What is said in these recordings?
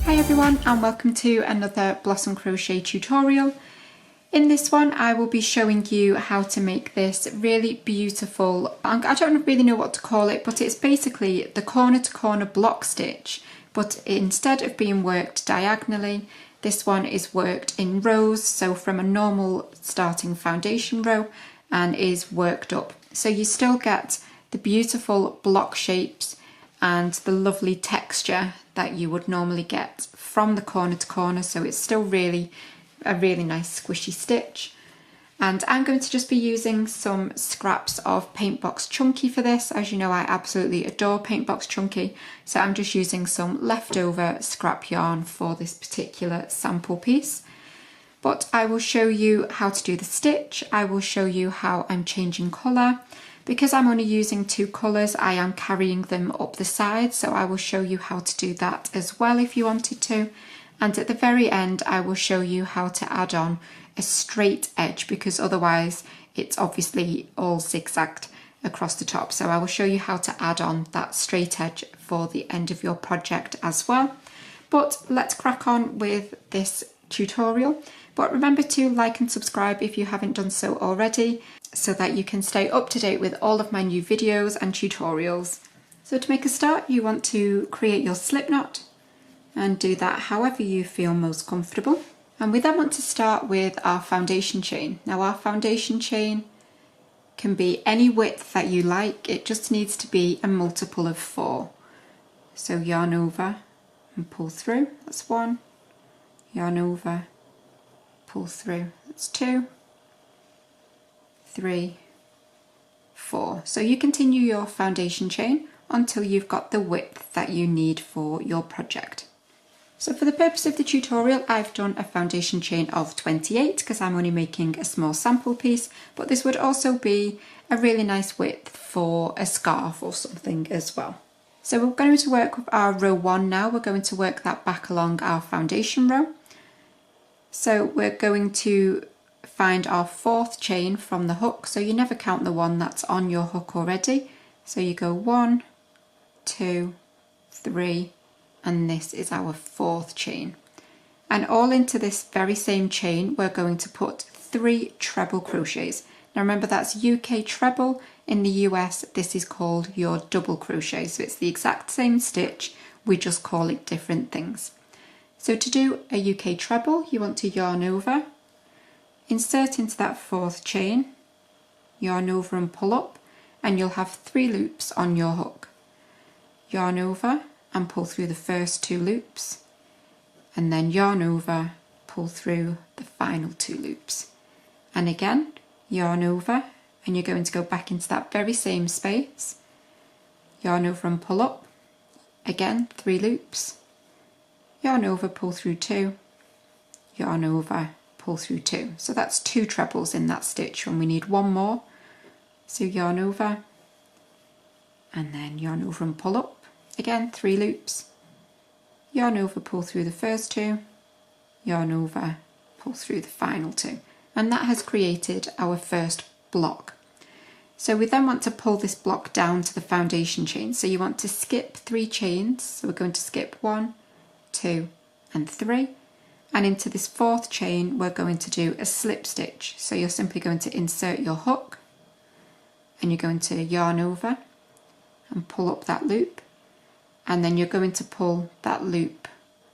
Hi everyone and welcome to another Blossom Crochet tutorial. In this one I will be showing you how to make this really beautiful, I don't really know what to call it, but it's basically the corner to corner block stitch, but instead of being worked diagonally, this one is worked in rows, so from a normal starting foundation row, and is worked up. So you still get the beautiful block shapes and the lovely texture that you would normally get from the corner to corner, so it's still really a really nice squishy stitch. And I'm going to just be using some scraps of Paintbox Chunky for this. As you know, I absolutely adore Paintbox Chunky, so I'm just using some leftover scrap yarn for this particular sample piece. But I will show you how to do the stitch, I will show you how I'm changing colour. Because I'm only using two colours, I am carrying them up the side, so I will show you how to do that as well if you wanted to. And at the very end, I will show you how to add on a straight edge, because otherwise it's obviously all zigzagged across the top. So I will show you how to add on that straight edge for the end of your project as well. But let's crack on with this tutorial. But remember to like and subscribe if you haven't done so already, so that you can stay up to date with all of my new videos and tutorials. So to make a start, you want to create your slip knot and do that however you feel most comfortable. And we then want to start with our foundation chain. Now our foundation chain can be any width that you like, it just needs to be a multiple of 4. So yarn over and pull through, that's 1, yarn over, pull through, that's 2, 3, 4. So you continue your foundation chain until you've got the width that you need for your project. So for the purpose of the tutorial, I've done a foundation chain of 28 because I'm only making a small sample piece, but this would also be a really nice width for a scarf or something as well. So we're going to work with our row 1 now. We're going to work that back along our foundation row. So we're going to find our 4th chain from the hook, so you never count the one that's on your hook already. So you go 1, 2, 3, and this is our 4th chain. And all into this very same chain we're going to put 3 treble crochets. Now remember, that's UK treble. In the US this is called your double crochet, so it's the exact same stitch, we just call it different things. So to do a UK treble, you want to yarn over, insert into that 4th chain, yarn over and pull up, and you'll have 3 loops on your hook. Yarn over and pull through the first 2 loops, and then yarn over, pull through the final 2 loops. And again, yarn over, and you're going to go back into that very same space, yarn over and pull up, again 3 loops, yarn over, pull through 2, yarn over, pull through 2. So that's 2 trebles in that stitch, and we need 1 more. So yarn over, and then yarn over and pull up, again 3 loops, yarn over, pull through the first 2, yarn over, pull through the final 2. And that has created our first block. So we then want to pull this block down to the foundation chain. So you want to skip 3 chains. So we're going to skip 1, 2, and 3. And into this 4th chain, we're going to do a slip stitch. So you're simply going to insert your hook, and you're going to yarn over and pull up that loop. And then you're going to pull that loop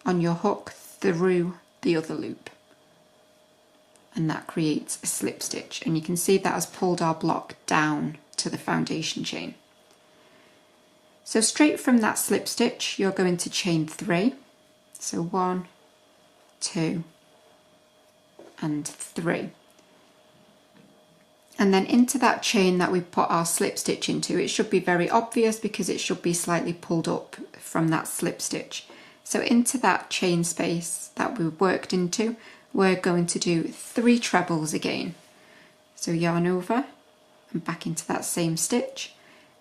on your hook through the other loop. And that creates a slip stitch. And you can see that has pulled our block down to the foundation chain. So straight from that slip stitch, you're going to chain 3. So 1, 2, and 3. And then into that chain that we put our slip stitch into, it should be very obvious because it should be slightly pulled up from that slip stitch. So into that chain space that we worked into, we're going to do 3 trebles again. So yarn over and back into that same stitch,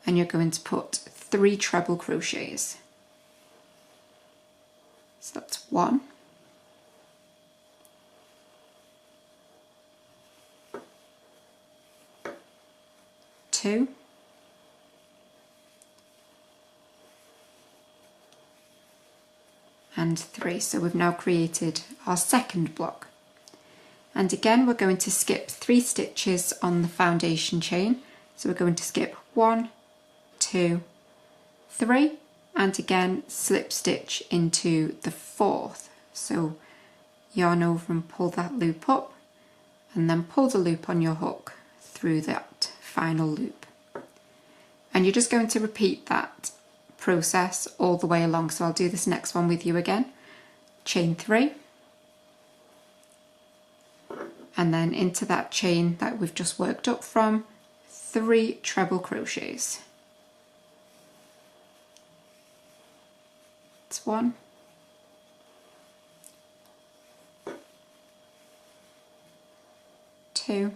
and you're going to put 3 treble crochets. So that's 1, 2, and 3. So we've now created our second block. And again, we're going to skip 3 stitches on the foundation chain. So we're going to skip 1, 2, 3, and again slip stitch into the 4th. So yarn over and pull that loop up, and then pull the loop on your hook through that final loop. And you're just going to repeat that process all the way along. So I'll do this next one with you again. Chain 3, and then into that chain that we've just worked up from, 3 treble crochets. It's 1, 2,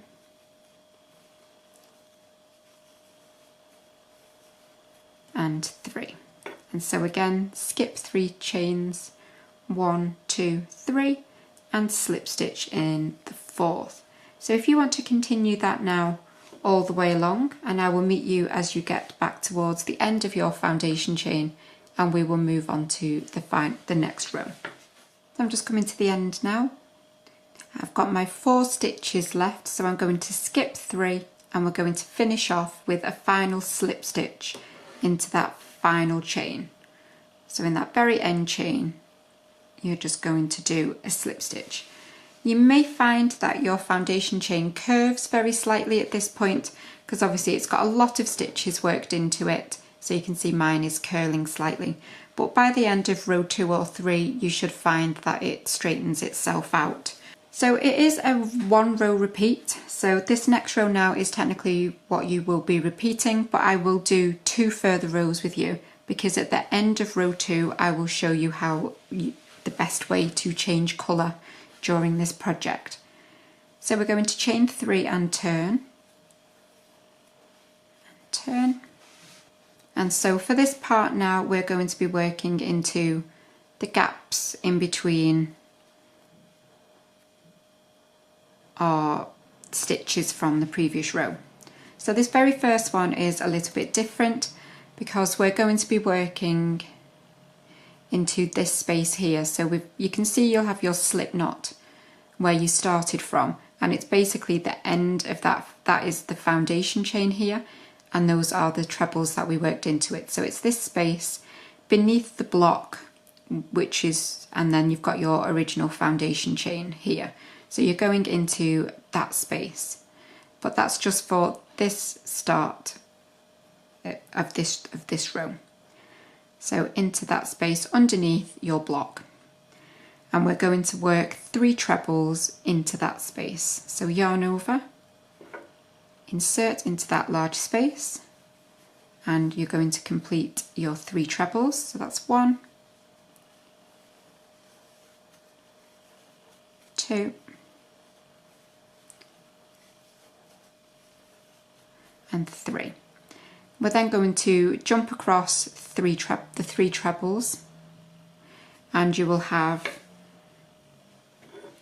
and 3. And so again, skip 3 chains, 1, 2, 3, and slip stitch in the 4th. So if you want to continue that now all the way along, and I will meet you as you get back towards the end of your foundation chain, and we will move on to the next row. So I'm just coming to the end now. I've got my 4 stitches left, so I'm going to skip 3, and we're going to finish off with a final slip stitch into that final chain. So in that very end chain, you're just going to do a slip stitch. You may find that your foundation chain curves very slightly at this point, because obviously it's got a lot of stitches worked into it. So you can see mine is curling slightly, but by the end of row 2 or 3, you should find that it straightens itself out. So it is a 1 row repeat. So this next row now is technically what you will be repeating, but I will do 2 further rows with you, because at the end of row 2, I will show you the best way to change colour during this project. So we're going to chain 3 and turn, and so for this part now, we're going to be working into the gaps in between our stitches from the previous row. So this very first one is a little bit different, because we're going to be working into this space here. So you can see you'll have your slip knot where you started from, and it's basically the end of that is the foundation chain here, and those are the trebles that we worked into it. So it's this space beneath the block, and then you've got your original foundation chain here. So you're going into that space, but that's just for this start of this row. So into that space underneath your block, and we're going to work 3 trebles into that space. So yarn over, insert into that large space, and you're going to complete your 3 trebles. So that's 1, 2, and 3. We're then going to jump across the 3 trebles, and you will have,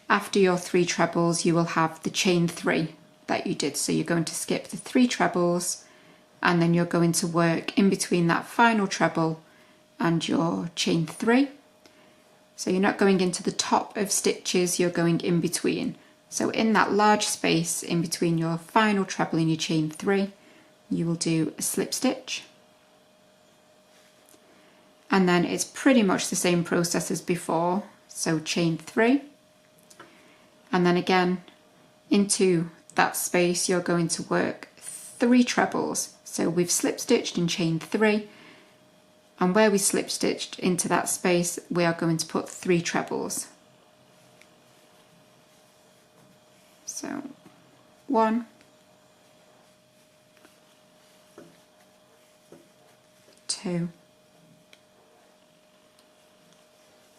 after your 3 trebles, you will have the chain 3 that you did. So you're going to skip the 3 trebles, and then you're going to work in between that final treble and your chain 3. So you're not going into the top of stitches, you're going in between. So in that large space in between your final treble and your chain 3, you will do a slip stitch, and then it's pretty much the same process as before. So chain 3, and then again into that space you're going to work 3 trebles. So we've slip stitched in chain 3, and where we slip stitched into that space we are going to put 3 trebles. So 1, 2,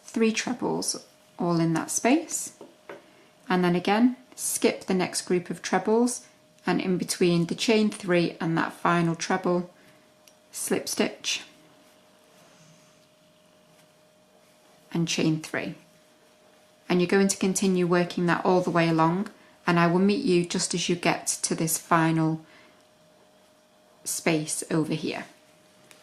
3 trebles all in that space, and then again skip the next group of trebles, and in between the chain 3 and that final treble, slip stitch and chain 3, and you're going to continue working that all the way along, and I will meet you just as you get to this final space over here.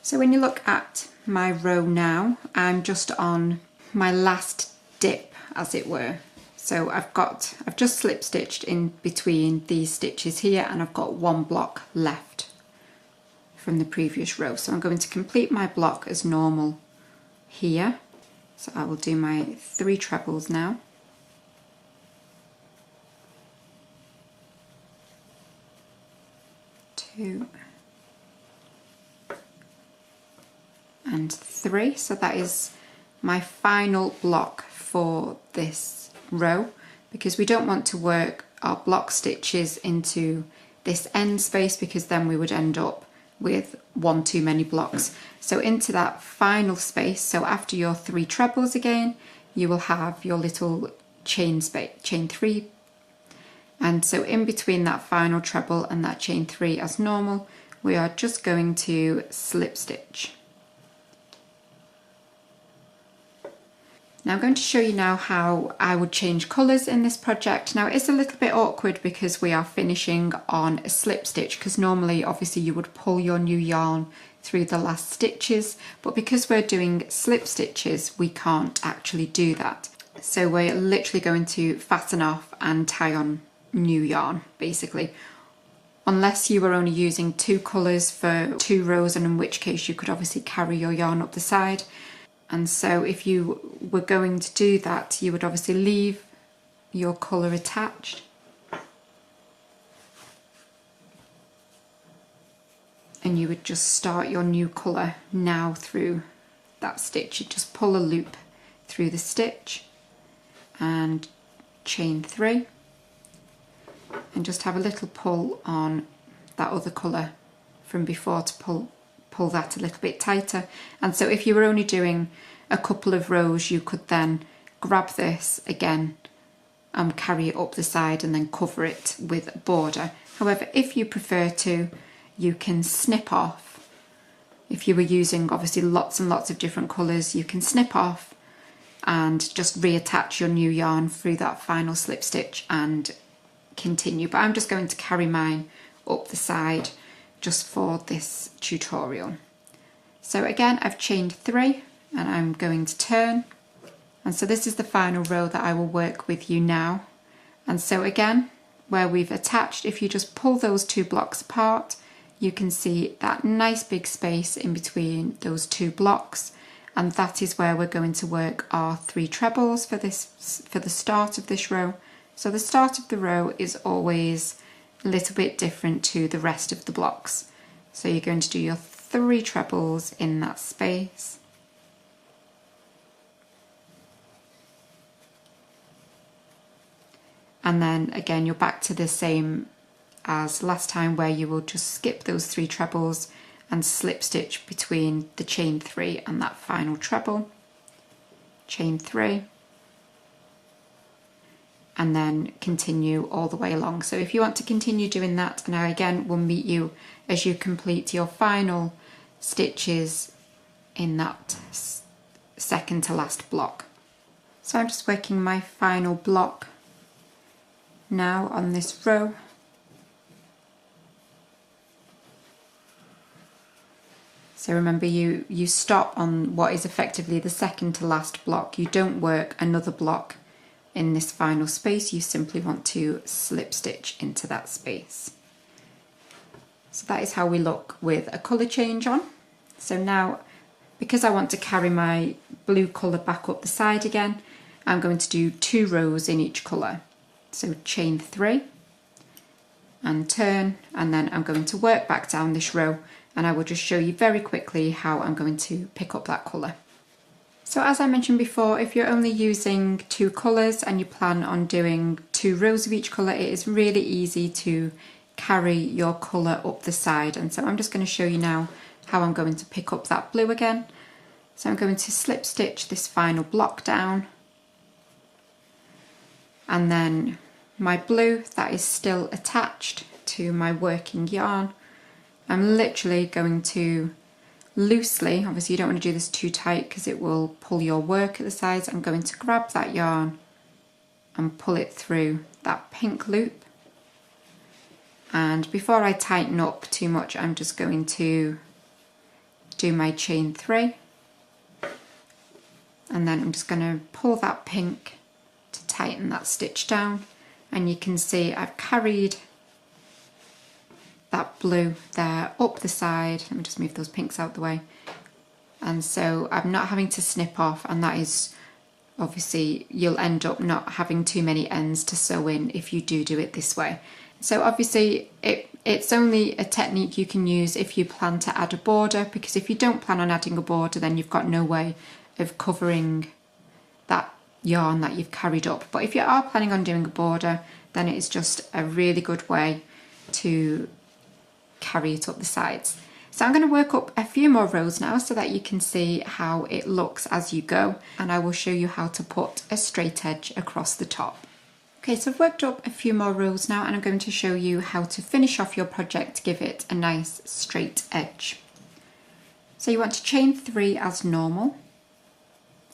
So when you look at my row now, I'm just on my last dip, as it were. So I've just slip stitched in between these stitches here, and I've got one block left from the previous row. So I'm going to complete my block as normal here. So I will do my 3 trebles now. 2 and 3. So that is my final block for this row, because we don't want to work our block stitches into this end space, because then we would end up with one too many blocks. So into that final space, so after your 3 trebles again, you will have your little chain 3, and so in between that final treble and that chain 3 as normal, we are just going to slip stitch. Now I'm going to show you now how I would change colours in this project. Now it's a little bit awkward because we are finishing on a slip stitch, because normally obviously you would pull your new yarn through the last stitches, but because we're doing slip stitches we can't actually do that. So we're literally going to fasten off and tie on new yarn basically, unless you were only using 2 colours for 2 rows, and in which case you could obviously carry your yarn up the side. And so if you were going to do that, you would obviously leave your colour attached. And you would just start your new colour now through that stitch. You just pull a loop through the stitch and chain 3. And just have a little pull on that other colour from before to pull that a little bit tighter. And so if you were only doing a couple of rows, you could then grab this again and carry it up the side and then cover it with a border. However, if you prefer to, you can snip off. If you were using obviously lots and lots of different colours, you can snip off and just reattach your new yarn through that final slip stitch and continue. But I'm just going to carry mine up the side just for this tutorial. So again, I've chained 3 and I'm going to turn, and so this is the final row that I will work with you now. And so again, where we've attached, if you just pull those 2 blocks apart, you can see that nice big space in between those 2 blocks, and that is where we're going to work our 3 trebles for the start of this row. So the start of the row is always a little bit different to the rest of the blocks. So you're going to do your 3 trebles in that space. And then again, you're back to the same as last time, where you will just skip those 3 trebles and slip stitch between the chain 3 and that final treble. Chain 3. And then continue all the way along. So if you want to continue doing that, now again we'll meet you as you complete your final stitches in that second to last block. So I'm just working my final block now on this row. So remember, you stop on what is effectively the second to last block. You don't work another block in this final space, you simply want to slip stitch into that space. So that is how we look with a colour change on. So now, because I want to carry my blue colour back up the side again, I'm going to do 2 rows in each colour. So chain 3 and turn, and then I'm going to work back down this row, and I will just show you very quickly how I'm going to pick up that colour. So as I mentioned before, if you're only using 2 colours and you plan on doing 2 rows of each colour, it is really easy to carry your colour up the side. And so I'm just going to show you now how I'm going to pick up that blue again. So I'm going to slip stitch this final block down, and then my blue that is still attached to my working yarn, I'm literally going to loosely, obviously you don't want to do this too tight because it will pull your work at the sides, I'm going to grab that yarn and pull it through that pink loop. And before I tighten up too much, I'm just going to do my chain 3 and then I'm just going to pull that pink to tighten that stitch down, and you can see I've carried that blue there up the side. Let me just move those pinks out the way, and so I'm not having to snip off, and that is obviously you'll end up not having too many ends to sew in if you do it this way. So obviously it's only a technique you can use if you plan to add a border, because if you don't plan on adding a border then you've got no way of covering that yarn that you've carried up. But if you are planning on doing a border, then it is just a really good way to carry it up the sides. So I'm going to work up a few more rows now so that you can see how it looks as you go, and I will show you how to put a straight edge across the top. Okay, so I've worked up a few more rows now, and I'm going to show you how to finish off your project to give it a nice straight edge. So you want to chain 3 as normal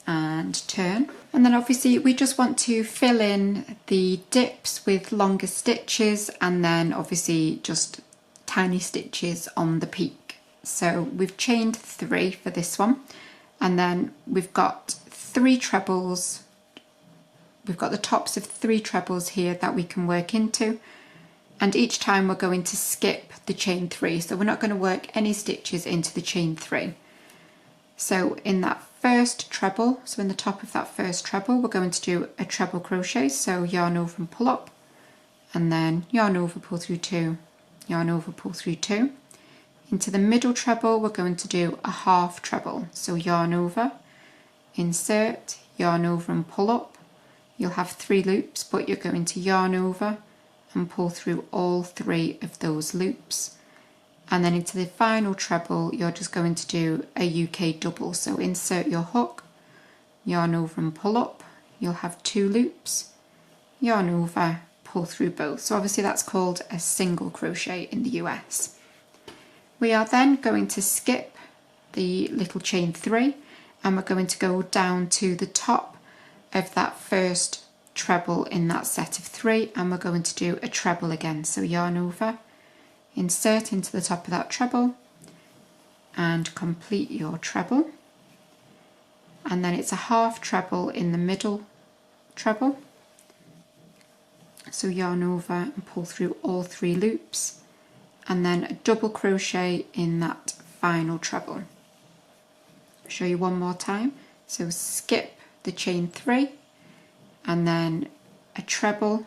and turn, and then obviously we just want to fill in the dips with longer stitches, and then obviously just tiny stitches on the peak. So we've chained 3 for this one, and then we've got 3 trebles. We've got the tops of 3 trebles here that we can work into, and each time we're going to skip the chain 3, so we're not going to work any stitches into the chain 3. So in that first treble, so in the top of that first treble, we're going to do a treble crochet, so yarn over and pull up, and then yarn over, pull through 2, yarn over, pull through 2. Into the middle treble we're going to do a half treble, so yarn over, insert, yarn over and pull up. You'll have 3 loops, but you're going to yarn over and pull through all 3 of those loops. And then into the final treble you're just going to do a UK double, so insert your hook, yarn over and pull up. You'll have 2 loops, yarn over, pull through both. So obviously that's called a single crochet in the US. We are then going to skip the little chain 3, and we're going to go down to the top of that first treble in that set of 3, and we're going to do a treble again. So yarn over, insert into the top of that treble and complete your treble, and then it's a half treble in the middle treble, so yarn over and pull through all 3 loops, and then a double crochet in that final treble. I'll show you one more time. So skip the chain 3 and then a treble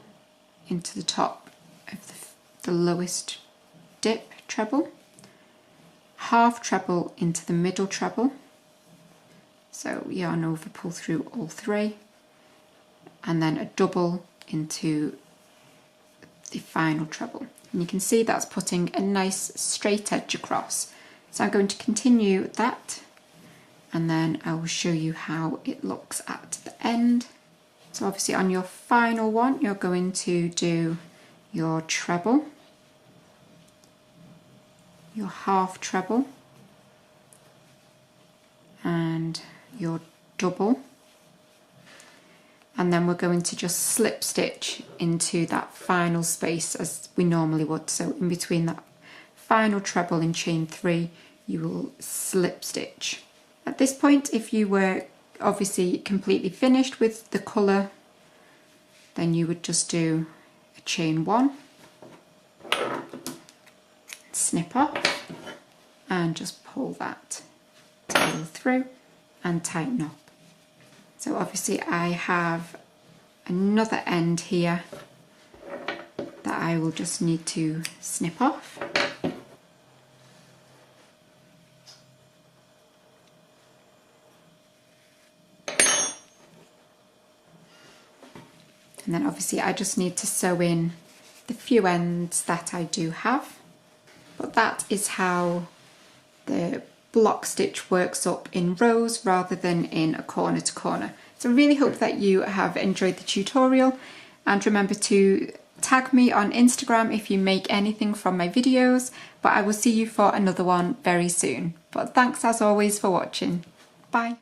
into the top of the lowest dip treble, half treble into the middle treble, so yarn over, pull through all 3, and then a double into the final treble. And you can see that's putting a nice straight edge across. So I'm going to continue that, and then I will show you how it looks at the end. So obviously on your final one you're going to do your treble, your half treble, and your double, and then we're going to just slip stitch into that final space as we normally would. So in between that final treble in chain 3 you will slip stitch. At this point, if you were obviously completely finished with the colour, then you would just do a chain 1, snip off, and just pull that tail through and tighten up. So obviously I have another end here that I will just need to snip off. And then obviously I just need to sew in the few ends that I do have. But that is how the block stitch works up in rows rather than in a corner to corner. So I really hope that you have enjoyed the tutorial, and remember to tag me on Instagram if you make anything from my videos, but I will see you for another one very soon. But thanks as always for watching. Bye.